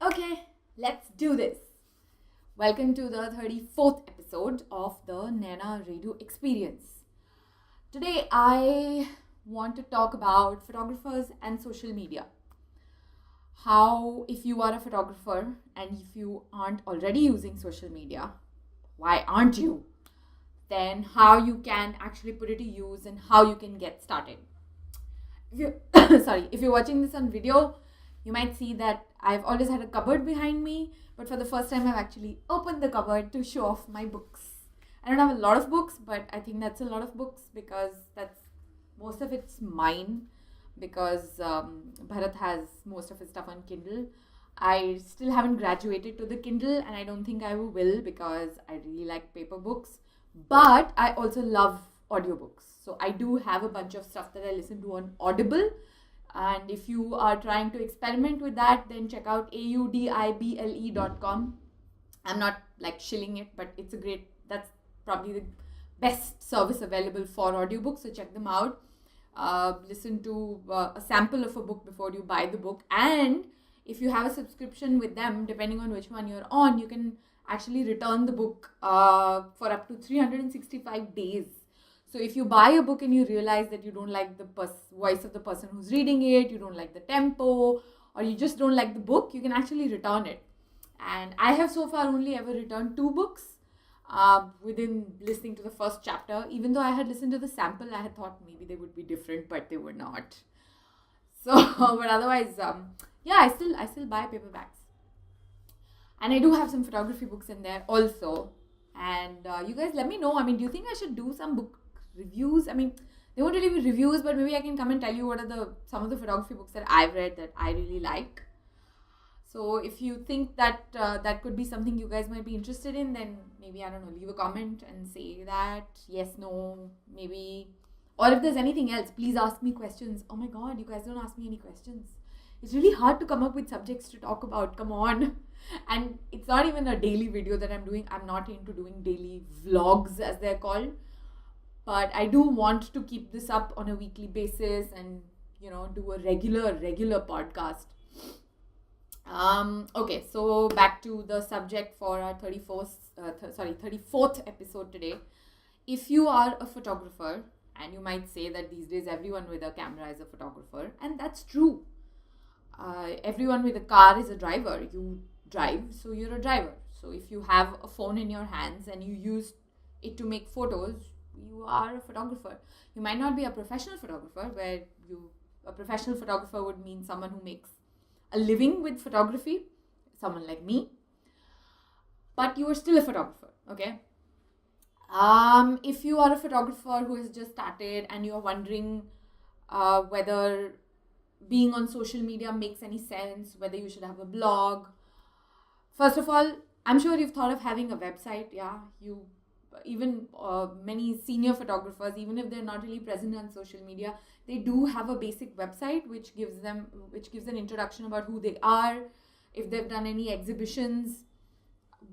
Okay, let's do this. Welcome to the 34th episode of the TheNainaRedhuExperience. Today, I want to talk about photographers and social media. How, if you are a photographer and if you aren't already using social media, why aren't you? Then, how you can actually put it to use and how you can get started. If you if you're watching this on video, you might see that I've always had a cupboard behind me, but for the first time I've actually opened the cupboard to show off my books. I don't have a lot of books, but I think that's a lot of books because that's most of it's mine, because Bharat has most of his stuff on Kindle. I still haven't graduated to the Kindle, and I don't think I will because I really like paper books. But I also love audiobooks. So I do have a bunch of stuff that I listen to on Audible. And if you are trying to experiment with that, then check out audible.com. I'm not like shilling it, but that's probably the best service available for audiobooks. So check them out. Listen to a sample of a book before you buy the book. And if you have a subscription with them, depending on which one you're on, you can actually return the book for up to 365 days. So if you buy a book and you realize that you don't like the voice of the person who's reading it, you don't like the tempo, or you just don't like the book, you can actually return it. And I have so far only ever returned 2 books within listening to the first chapter. Even though I had listened to the sample, I had thought maybe they would be different, but they were not. So, but otherwise, I still buy paperbacks. And I do have some photography books in there also. And you guys let me know. I mean, do you think I should do some book reviews? I mean, they won't really be reviews, but maybe I can come and tell you what are some of the photography books that I've read that I really like. So if you think that that could be something you guys might be interested in, then maybe, I don't know, leave a comment and say that yes, no, maybe. Or if there's anything else, please ask me questions. Oh my god, you guys don't ask me any questions. It's really hard to come up with subjects to talk about. Come on. And it's not even a daily video that I'm doing. I'm not into doing daily vlogs, as they're called. But I do want to keep this up on a weekly basis and, do a regular podcast. Okay, so back to the subject for our 34th episode today. If you are a photographer, and you might say that these days everyone with a camera is a photographer, and that's true. Everyone with a car is a driver. You drive, so you're a driver. So if you have a phone in your hands and you use it to make photos, you are a photographer. You might not be a professional photographer, a professional photographer would mean someone who makes a living with photography, someone like me, but you are still a photographer, okay? If you are a photographer who has just started and you're wondering whether being on social media makes any sense, whether you should have a blog. First of all, I'm sure you've thought of having a website. Yeah, even many senior photographers, even if they're not really present on social media, they do have a basic website which gives an introduction about who they are, if they've done any exhibitions,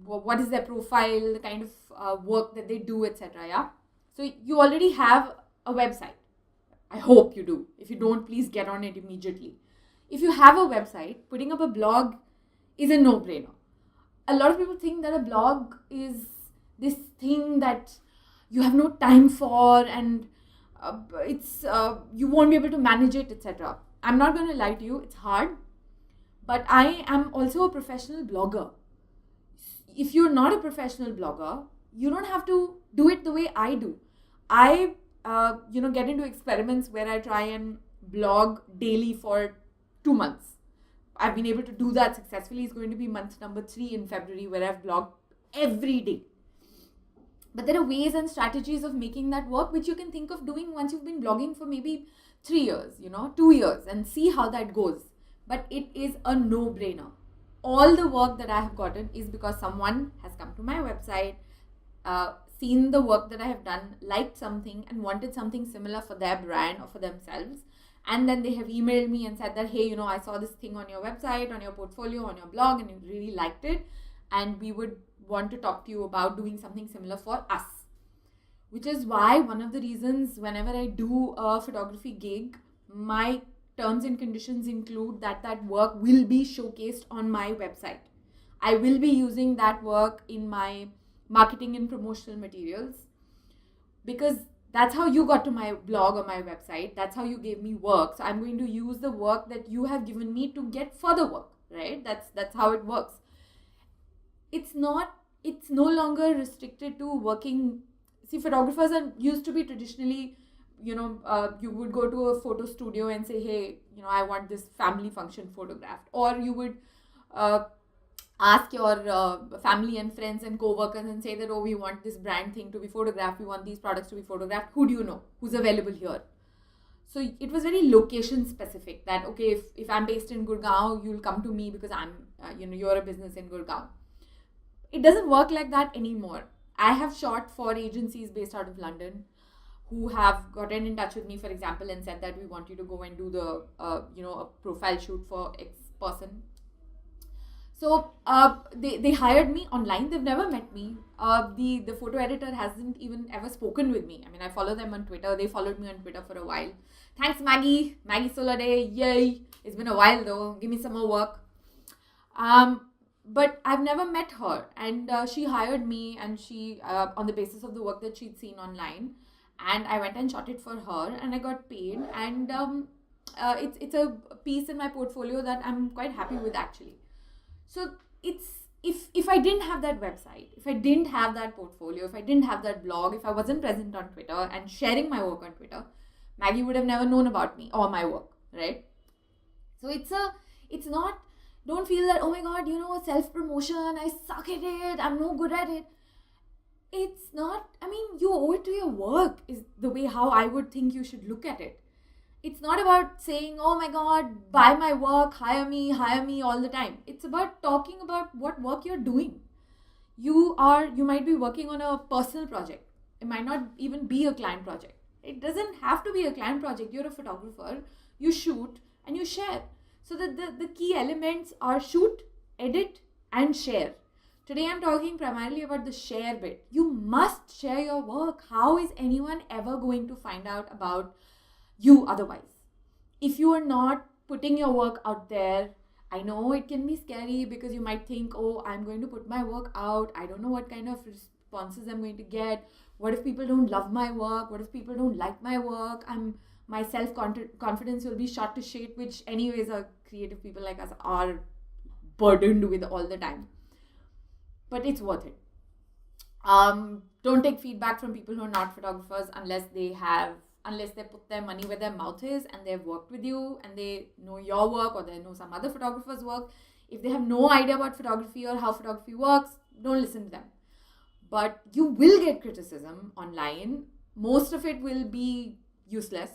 what is their profile, the kind of work that they do, etc. Yeah, so you already have a website. I hope you do. If you don't, please get on it immediately. If you have a website, putting up a blog is a no-brainer. A lot of people think that a blog is this thing that you have no time for and you won't be able to manage it, etc. I'm not going to lie to you, it's hard. But I am also a professional blogger. If you're not a professional blogger, you don't have to do it the way I do. I get into experiments where I try and blog daily for 2 months. I've been able to do that successfully. It's going to be month number 3 in February where I've blogged every day. But there are ways and strategies of making that work which you can think of doing once you've been blogging for maybe 3 years, 2 years, and see how that goes. But it is a no-brainer. All the work that I have gotten is because someone has come to my website, seen the work that I have done, liked something and wanted something similar for their brand or for themselves. And then they have emailed me and said that, hey, I saw this thing on your website, on your portfolio, on your blog, and you really liked it. And we would want to talk to you about doing something similar for us. Which is why one of the reasons whenever I do a photography gig, my terms and conditions include that work will be showcased on my website. I will be using that work in my marketing and promotional materials, because that's how you got to my blog or my website. That's how you gave me work. So I'm going to use the work that you have given me to get further work, right? That's how it works. It's no longer restricted to working. See, photographers are used to be traditionally, you would go to a photo studio and say, hey, I want this family function photographed. Or you would ask your family and friends and co-workers and say that, oh, we want this brand thing to be photographed, we want these products to be photographed, who do you know who's available here? So it was very location specific, that okay, if I'm based in Gurgaon, you'll come to me because I'm you're a business in Gurgaon. It doesn't work like that anymore. I have shot for agencies based out of London who have gotten in touch with me, for example, and said that we want you to go and do the a profile shoot for X person. So they hired me online. They've never met me. The photo editor hasn't even ever spoken with me. I mean, I follow them on Twitter. They followed me on Twitter for a while. Thanks, Maggie. Maggie Solade. Yay. It's been a while though. Give me some more work. But I've never met her. And she hired me, and she on the basis of the work that she'd seen online. And I went and shot it for her, and I got paid. And it's a piece in my portfolio that I'm quite happy with, actually. So it's if I didn't have that website, if I didn't have that portfolio, if I didn't have that blog, if I wasn't present on Twitter and sharing my work on Twitter, Maggie would have never known about me or my work, right? So it's not, don't feel that, oh my god, self-promotion, I suck at it, I'm no good at it. It's not, I mean, you owe it to your work, is the way how I would think you should look at it. It's not about saying, oh my god, buy my work, hire me all the time. It's about talking about what work you're doing. You might be working on a personal project. It might not even be a client project. It doesn't have to be a client project. You're a photographer, you shoot and you share. So the key elements are shoot, edit and share. Today I'm talking primarily about the share bit. You must share your work. How is anyone ever going to find out about you otherwise? If you are not putting your work out there, I know it can be scary because you might think, oh, I'm going to put my work out, I don't know what kind of responses I'm going to get. What if people don't love my work? What if people don't like my work? My self-confidence will be shot to shit, which anyways creative people like us are burdened with all the time. But it's worth it. Don't take feedback from people who are not photographers unless they put their money where their mouth is and they've worked with you and they know your work or they know some other photographer's work. If they have no idea about photography or how photography works, don't listen to them. But you will get criticism online. Most of it will be useless.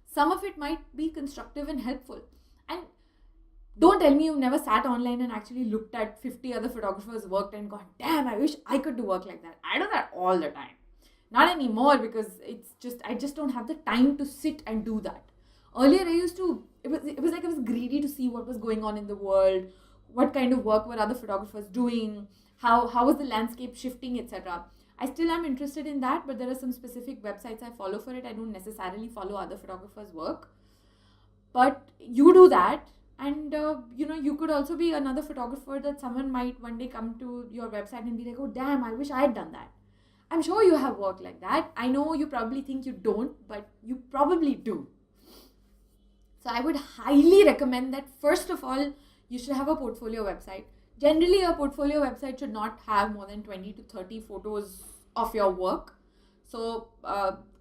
Some of it might be constructive and helpful. And don't tell me you've never sat online and actually looked at 50 other photographers' work and gone, damn, I wish I could do work like that. I do that all the time. Not anymore, because I just don't have the time to sit and do that. Earlier I used to, it was like I was greedy to see what was going on in the world, what kind of work were other photographers doing, how was the landscape shifting, etc. I still am interested in that, but there are some specific websites I follow for it. I don't necessarily follow other photographers' work. But you do that, and you could also be another photographer that someone might one day come to your website and be like, oh damn, I wish I had done that. I'm sure you have work like that. I know you probably think you don't, but you probably do. So I would highly recommend that first of all, you should have a portfolio website. Generally, a portfolio website should not have more than 20 to 30 photos of your work. So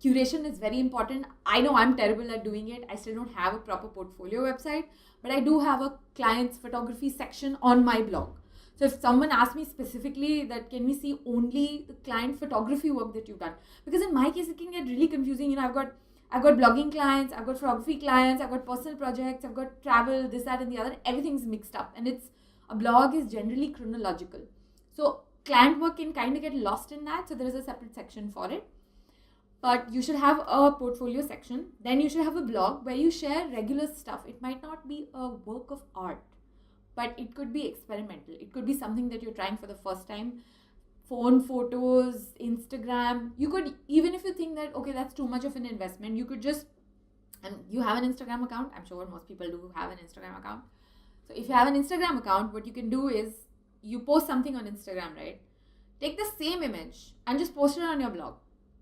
curation is very important. I know I'm terrible at doing it. I still don't have a proper portfolio website, but I do have a client's photography section on my blog. So if someone asks me specifically that can we see only the client photography work that you've done, because in my case it can get really confusing. I've got blogging clients, I've got photography clients, I've got personal projects, I've got travel, this, that and the other. Everything's mixed up, and a blog is generally chronological. So client work can kind of get lost in that. So there is a separate section for it. But you should have a portfolio section. Then you should have a blog where you share regular stuff. It might not be a work of art, but it could be experimental. It could be something that you're trying for the first time. Phone photos, Instagram. You could, even if you think that, okay, that's too much of an investment, you could just And you have an Instagram account. I'm sure most people do have an Instagram account. So if you have an Instagram account, what you can do is you post something on Instagram, right? Take the same image and just post it on your blog.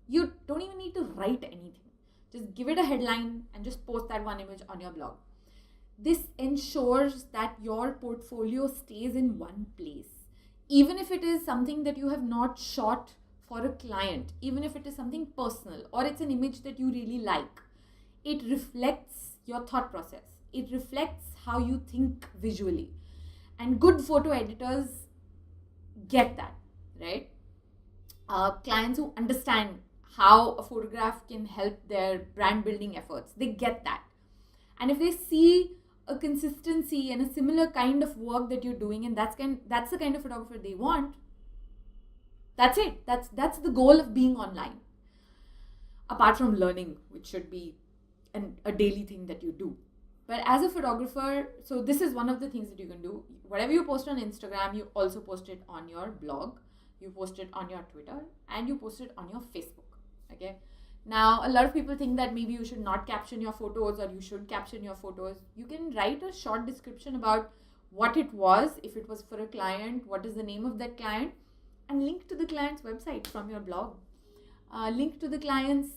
You don't even need to write anything. Just give it a headline and just post that one image on your blog. This ensures that your portfolio stays in one place. Even if it is something that you have not shot for a client, even if it is something personal or it's an image that you really like, it reflects your thought process. It reflects how you think visually. And good photo editors get that, right? Clients who understand how a photograph can help their brand building efforts, they get that. And if they see a consistency and a similar kind of work that you're doing, and that's the kind of photographer they want, that's it. That's the goal of being online. Apart from learning, which should be a daily thing that you do. But as a photographer, so this is one of the things that you can do. Whatever you post on Instagram, you also post it on your blog, you post it on your Twitter, and you post it on your Facebook. Okay. Now, a lot of people think that maybe you should not caption your photos or you should caption your photos. You can write a short description about what it was, if it was for a client, what is the name of that client, and link to the client's website from your blog. Link to the client's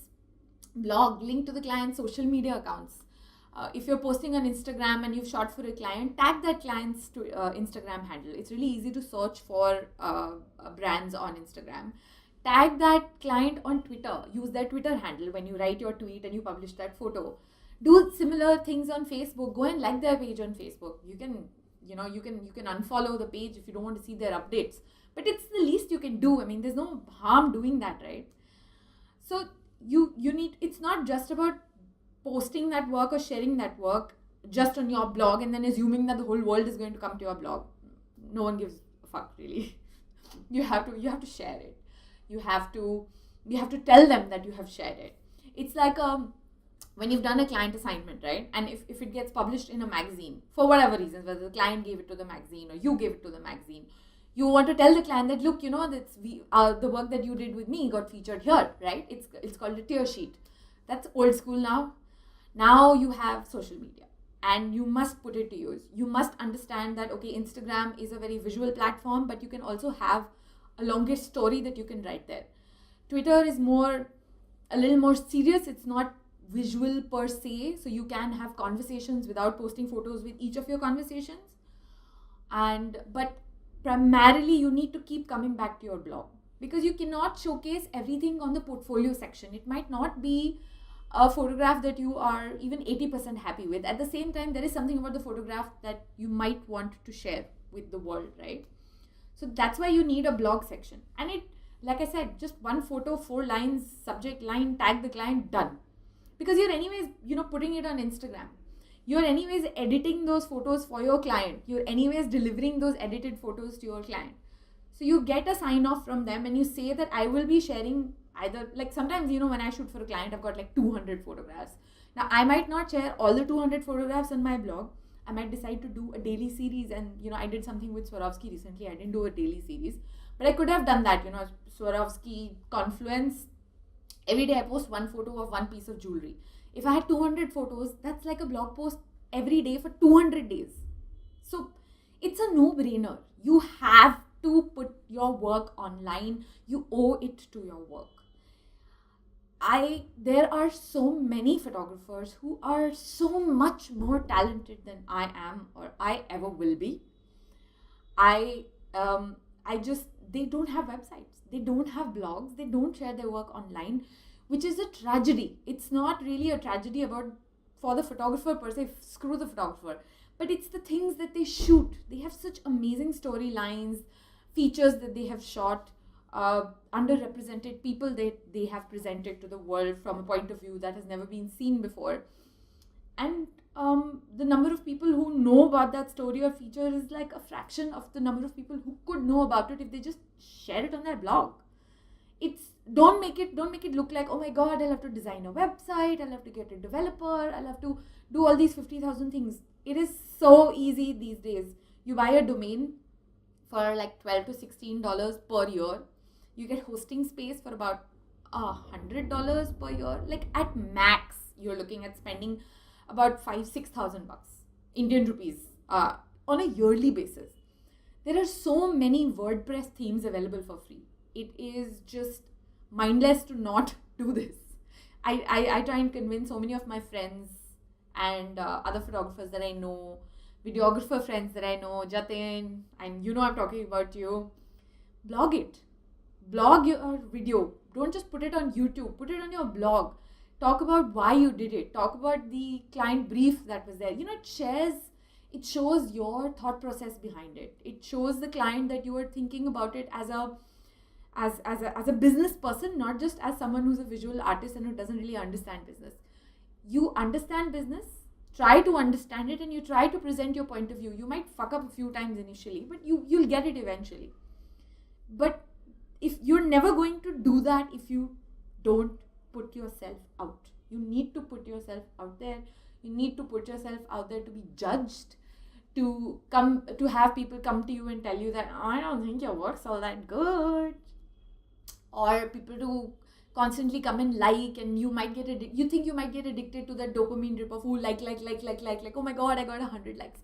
blog, link to the client's social media accounts. If you're posting on Instagram and you've shot for a client, tag that client's Instagram handle. It's really easy to search for brands on Instagram. Tag that client on Twitter. Use their Twitter handle when you write your tweet and you publish that photo. Do similar things on Facebook. Go and like their page on Facebook. You can unfollow the page if you don't want to see their updates. But it's the least you can do. I mean, there's no harm doing that, right? So you need. It's not just about posting that work or sharing that work just on your blog and then assuming that the whole world is going to come to your blog. No one gives a fuck, really. You have to share it. You have to tell them that you have shared it. It's like when you've done a client assignment, right? And if it gets published in a magazine, for whatever reasons, whether the client gave it to the magazine or you gave it to the magazine, you want to tell the client that, look, that's the work that you did with me got featured here, right? It's called a tear sheet. That's old school now. Now you have social media and you must put it to use. You must understand that, okay, Instagram is a very visual platform, but you can also have a longer story that you can write there. Twitter is a little more serious. It's not visual per se, so you can have conversations without posting photos with each of your conversations. But primarily you need to keep coming back to your blog because you cannot showcase everything on the portfolio section. It might not be a photograph that you are even 80% happy with. At the same time, there is something about the photograph that you might want to share with the world, right? So that's why you need a blog section. And it, like I said, just one photo, 4 lines, subject line, tag the client, done. Because you're anyways, putting it on Instagram. You're anyways editing those photos for your client. You're anyways delivering those edited photos to your client. So you get a sign off from them and you say that I will be sharing either, like sometimes, when I shoot for a client, I've got like 200 photographs. Now, I might not share all the 200 photographs on my blog. I might decide to do a daily series and, I did something with Swarovski recently. I didn't do a daily series, but I could have done that, Swarovski Confluence. Every day I post one photo of one piece of jewelry. If I had 200 photos, that's like a blog post every day for 200 days. So it's a no-brainer. You have to put your work online. You owe it to your work. There are so many photographers who are so much more talented than I am or I ever will be. They don't have websites. They don't have blogs. They don't share their work online, which is a tragedy. It's not really a tragedy for the photographer per se, screw the photographer, but it's the things that they shoot. They have such amazing storylines, features that they have shot, underrepresented people they have presented to the world from a point of view that has never been seen before. And the number of people who know about that story or feature is like a fraction of the number of people who could know about it if they just share it on their blog. Don't make it look like, oh my god, I'll have to design a website, I'll have to get a developer, I'll have to do all these 50,000 things. It is so easy these days. You buy a domain for like $12 to $16 per year. You get hosting space for about $100 per year, like at max. you're looking at spending about 5,000-6,000 bucks, Indian rupees, on a yearly basis. There are so many WordPress themes available for free. It is just mindless to not do this. I try and convince so many of my friends and other photographers that I know, videographer friends that I know, Jatin, and I'm talking about you. Blog it. Blog your video. Don't just put it on YouTube. Put it on your blog. Talk about why you did it. Talk about the client brief that was there. It shows your thought process behind it. It shows the client that you are thinking about it as a business person, not just as someone who's a visual artist and who doesn't really understand business. You understand business, try to understand it, and you try to present your point of view. You might fuck up a few times initially, but you'll get it eventually. But if you're never going to do that if you don't put yourself out. You need to put yourself out there. You need to put yourself out there to be judged, to have people come to you and tell you that, I don't think your work's all that good. Or people to constantly come and like, and you think you might get addicted to that dopamine drip of like, oh my god, I got 100 likes.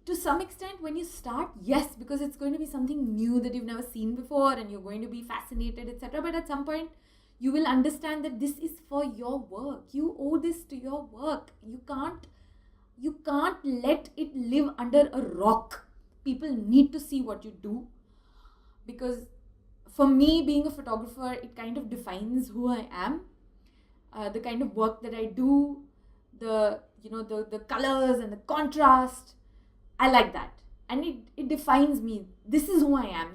To some extent, when you start, yes, because it's going to be something new that you've never seen before and you're going to be fascinated, etc. But at some point, you will understand that this is for your work. You owe this to your work. You can't let it live under a rock. People need to see what you do, because for me, being a photographer, it kind of defines who I am, the kind of work that I do, the colors and the contrast. I like that, and it defines me. This is who I am.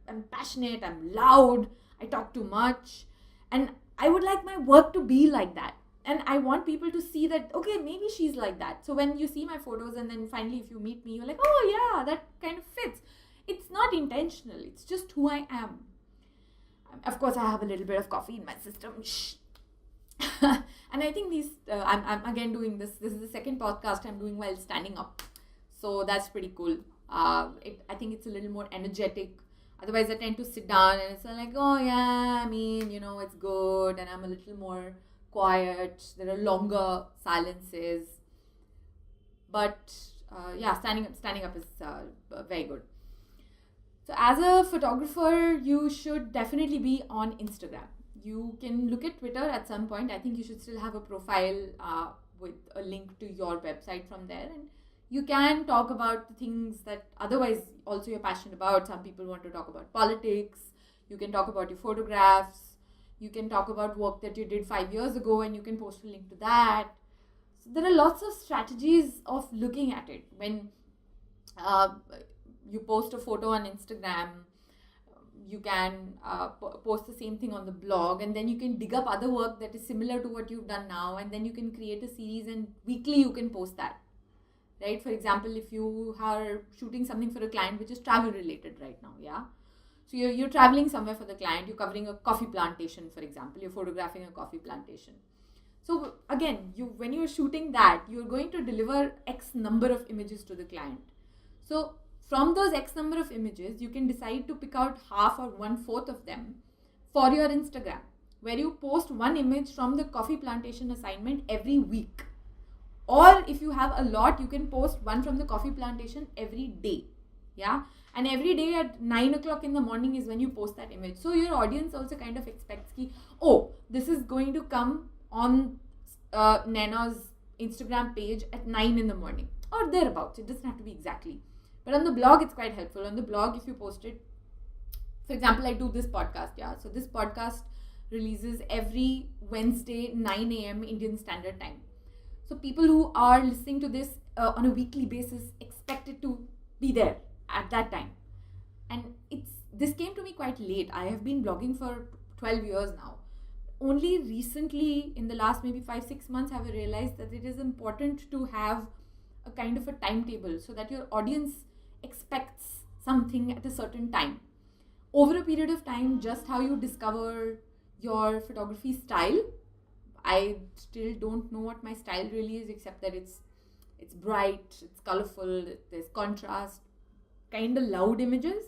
I'm passionate, I'm loud, I talk too much, and I would like my work to be like that. And I want people to see that, okay, maybe she's like that. So when you see my photos and then finally if you meet me, you're like, oh yeah, that kind of fits. It's not intentional, it's just who I am. Of course, I have a little bit of coffee in my system. Shh. And I think I'm again doing this. This is the second podcast I'm doing while standing up. So that's pretty cool. I think it's a little more energetic. Otherwise, I tend to sit down and it's like, oh yeah, I mean, it's good. And I'm a little more quiet. There are longer silences. But standing up is very good. So as a photographer, you should definitely be on Instagram. You can look at Twitter at some point. I think you should still have a profile with a link to your website from there. And you can talk about the things that otherwise also you're passionate about. Some people want to talk about politics. You can talk about your photographs. You can talk about work that you did 5 years ago and you can post a link to that. So there are lots of strategies of looking at it. When you post a photo on Instagram, you can post the same thing on the blog, and then you can dig up other work that is similar to what you've done now, and then you can create a series and weekly you can post that, right? For example, if you are shooting something for a client which is travel related right now, yeah? So you're traveling somewhere for the client, you're covering a coffee plantation, for example, you're photographing a coffee plantation. So again, when you're shooting that, you're going to deliver X number of images to the client. So from those X number of images, you can decide to pick out half or 1/4 of them for your Instagram, where you post one image from the coffee plantation assignment every week. Or if you have a lot, you can post one from the coffee plantation every day. Yeah. And every day at 9 o'clock in the morning is when you post that image. So your audience also kind of expects this is going to come on Naina's Instagram page at 9 in the morning or thereabouts. It doesn't have to be exactly. But on the blog, it's quite helpful. On the blog, if you post it, for example, I do this podcast, yeah. So this podcast releases every Wednesday, 9 a.m. Indian Standard Time. So people who are listening to this on a weekly basis expect it to be there at that time. And this came to me quite late. I have been blogging for 12 years now. Only recently, in the last maybe 5-6 months, have I realized that it is important to have a kind of a timetable so that your audience expects something at a certain time. Over a period of time, just how you discover your photography style, I still don't know what my style really is, except that it's bright, it's colorful, there's contrast, kind of loud images.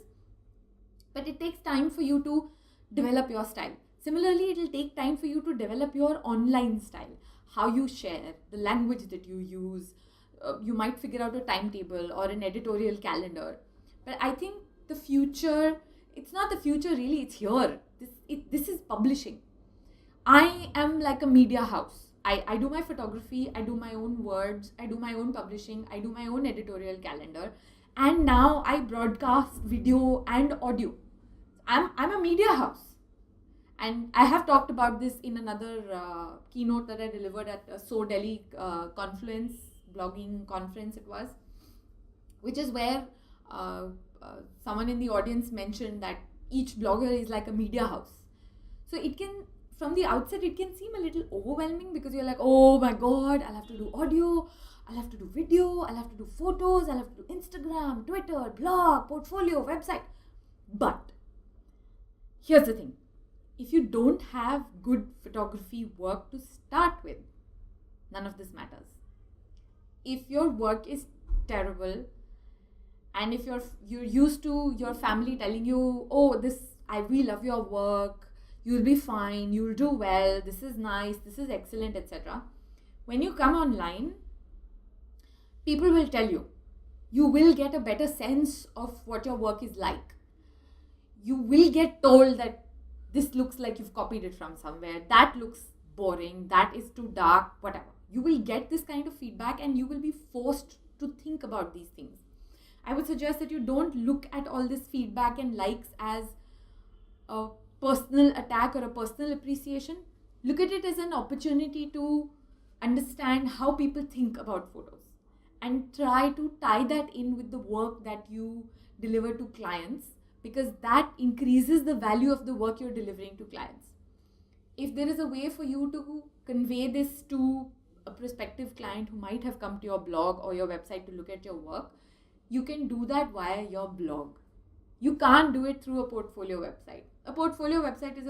But it takes time for you to develop your style. Similarly, it will take time for you to develop your online style, how you share, the language that you use. You might figure out a timetable or an editorial calendar. But I think the future, it's not the future really, it's here. This is publishing. I am like a media house. I do my photography, I do my own words, I do my own publishing, I do my own editorial calendar, and now I broadcast video and audio. I'm a media house. And I have talked about this in another keynote that I delivered at a So Delhi conference, blogging conference it was, which is where someone in the audience mentioned that each blogger is like a media house. So it can, from the outset, it can seem a little overwhelming because you're like, oh my God, I'll have to do audio, I'll have to do video, I'll have to do photos, I'll have to do Instagram, Twitter, blog, portfolio, website. But here's the thing. If you don't have good photography work to start with, none of this matters. If your work is terrible, and if you're used to your family telling you, oh, we love your work, you'll be fine, you'll do well, this is nice, this is excellent, etc. When you come online, people will tell you, you will get a better sense of what your work is like. You will get told that this looks like you've copied it from somewhere, that looks boring, that is too dark, whatever. You will get this kind of feedback and you will be forced to think about these things. I would suggest that you don't look at all this feedback and likes as a personal attack or a personal appreciation. Look at it as an opportunity to understand how people think about photos and try to tie that in with the work that you deliver to clients, because that increases the value of the work you're delivering to clients. If there is a way for you to convey this to a prospective client who might have come to your blog or your website to look at your work, you can do that via your blog. You can't do it through a portfolio website. A portfolio website is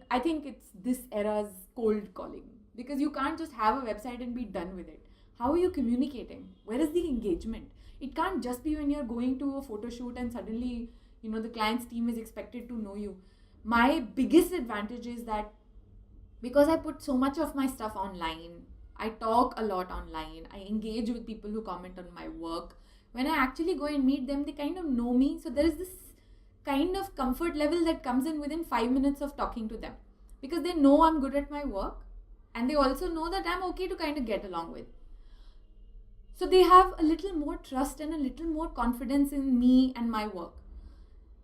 I think it's this era's cold calling, because you can't just have a website and be done with it. How are you communicating? Where is the engagement? It can't just be when you're going to a photo shoot and suddenly, the client's team is expected to know you. My biggest advantage is that because I put so much of my stuff online, I talk a lot online, I engage with people who comment on my work. When I actually go and meet them, they kind of know me. So there is this kind of comfort level that comes in within 5 minutes of talking to them, because they know I'm good at my work and they also know that I'm okay to kind of get along with. So they have a little more trust and a little more confidence in me and my work.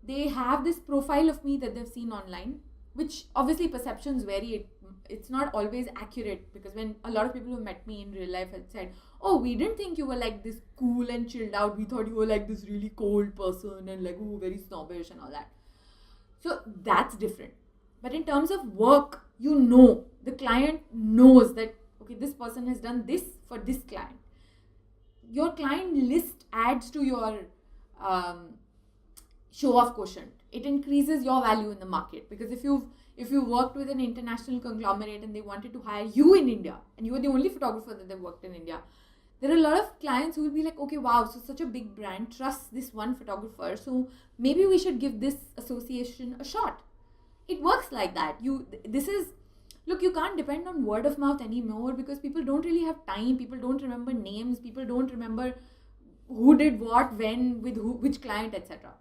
They have this profile of me that they've seen online, which obviously perceptions vary. It's not always accurate, because when a lot of people who met me in real life had said, oh, we didn't think you were like this cool and chilled out. We thought you were like this really cold person and like, oh, very snobbish and all that. So that's different. But in terms of work, the client knows that, okay, this person has done this for this client. Your client list adds to your show-off quotient. It increases your value in the market, because if you worked with an international conglomerate and they wanted to hire you in India and you were the only photographer that they worked in India, there are a lot of clients who will be like, okay, wow, so such a big brand trusts this one photographer, so maybe we should give this association a shot. It works like that. You can't depend on word of mouth anymore, because people don't really have time. People don't remember names. People don't remember who did what, when, with who, which client, etc.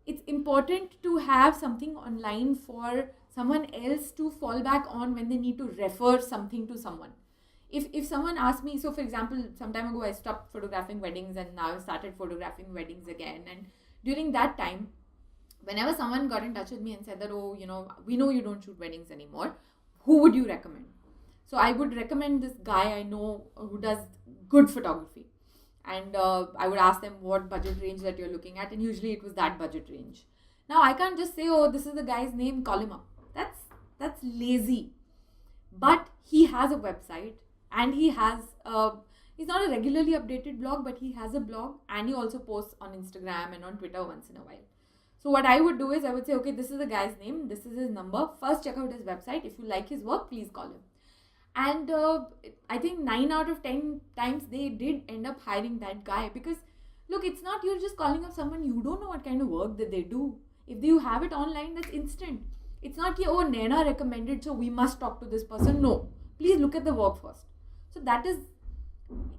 It's important to have something online for someone else to fall back on when they need to refer something to someone. If someone asks me, so for example, some time ago I stopped photographing weddings and now I started photographing weddings again. And during that time, whenever someone got in touch with me and said that, oh, we know you don't shoot weddings anymore, who would you recommend? So I would recommend this guy I know who does good photography. And I would ask them what budget range that you're looking at. And usually it was that budget range. Now I can't just say, oh, this is the guy's name, call him up. That's lazy. But he has a website and he has, he's not a regularly updated blog, but he has a blog and he also posts on Instagram and on Twitter once in a while. So what I would do is I would say, okay, this is the guy's name, this is his number. First check out his website. If you like his work, please call him. And I think 9 out of 10 times they did end up hiring that guy, because look, it's not you're just calling up someone, you don't know what kind of work that they do. If you have it online, that's instant. It's not that, oh, Naina recommended, so we must talk to this person. No, please look at the work first. So that is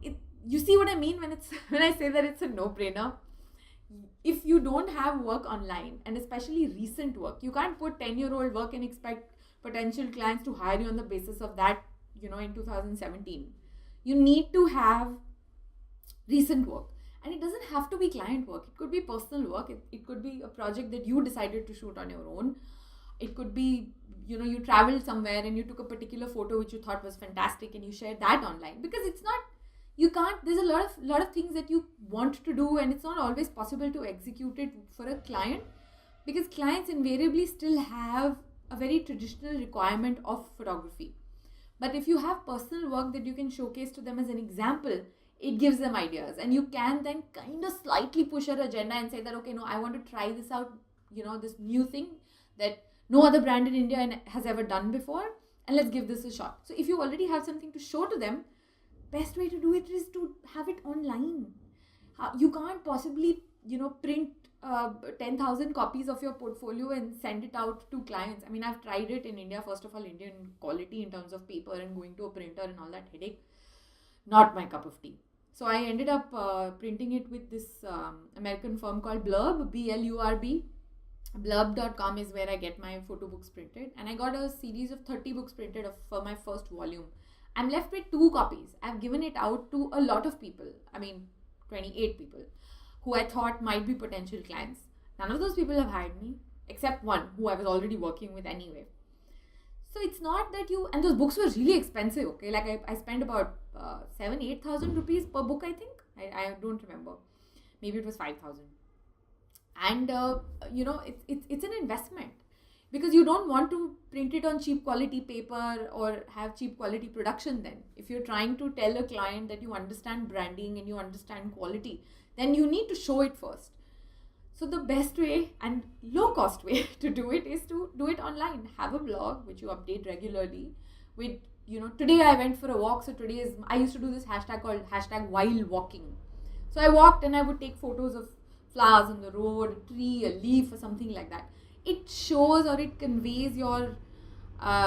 it. You see what I mean when I say that it's a no-brainer. If you don't have work online, and especially recent work, you can't put 10-year-old work and expect potential clients to hire you on the basis of that, in 2017. You need to have recent work. And it doesn't have to be client work. It could be personal work. It could be a project that you decided to shoot on your own. It could be, you traveled somewhere and you took a particular photo which you thought was fantastic and you shared that online. Because it's not, you can't, there's a lot of things that you want to do, and it's not always possible to execute it for a client, because clients invariably still have a very traditional requirement of photography. But if you have personal work that you can showcase to them as an example, it gives them ideas, and you can then kind of slightly push your agenda and say that, okay, no, I want to try this out, this new thing that no other brand in India has ever done before, and let's give this a shot. So if you already have something to show to them, best way to do it is to have it online. You can't possibly, print 10,000 copies of your portfolio and send it out to clients. I mean, I've tried it in India. First of all, Indian quality in terms of paper and going to a printer and all that headache, not my cup of tea. So I ended up printing it with this American firm called Blurb, B-L-U-R-B. Blurb.com is where I get my photo books printed. And I got a series of 30 books printed for my first volume. I'm left with 2 copies. I've given it out to a lot of people. 28 people who I thought might be potential clients. None of those people have hired me, except one who I was already working with anyway. So it's not that and those books were really expensive, okay? Like I spent about 7,000-8,000 rupees per book, I think. I don't remember. Maybe it was 5,000. And, it's an investment. Because you don't want to print it on cheap quality paper or have cheap quality production then. If you're trying to tell a client that you understand branding and you understand quality, then you need to show it first. So the best way and low cost way to do it is to do it online. Have a blog which you update regularly with, today I went for a walk. So I used to do this hashtag called #while-walking. So I walked and I would take photos of flowers on the road, a tree, a leaf or something like that. It shows or it conveys your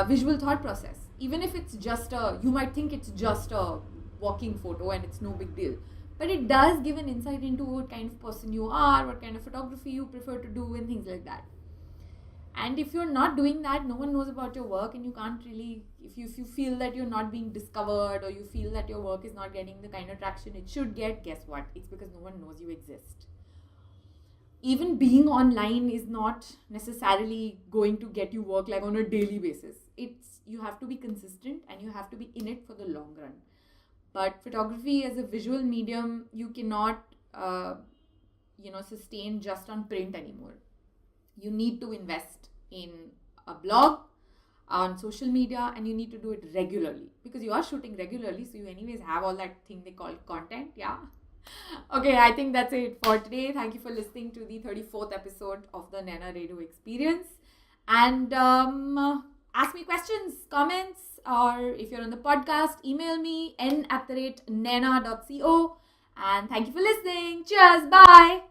visual thought process. Even if it's you might think it's just a walking photo and it's no big deal. But it does give an insight into what kind of person you are, what kind of photography you prefer to do and things like that. And if you're not doing that, no one knows about your work, and you can't really, if you feel that you're not being discovered or you feel that your work is not getting the kind of traction it should get, guess what? It's because no one knows you exist. Even being online is not necessarily going to get you work like on a daily basis. You have to be consistent and you have to be in it for the long run. But photography as a visual medium, you cannot, sustain just on print anymore. You need to invest in a blog, on social media, and you need to do it regularly because you are shooting regularly. So you anyways have all that thing they call content. Yeah. Okay, I think that's it for today. Thank you for listening to the 34th episode of the TheNainaRedhuExperience. And ask me questions, comments, or if you're on the podcast, email me n@naina.co. And thank you for listening. Cheers. Bye.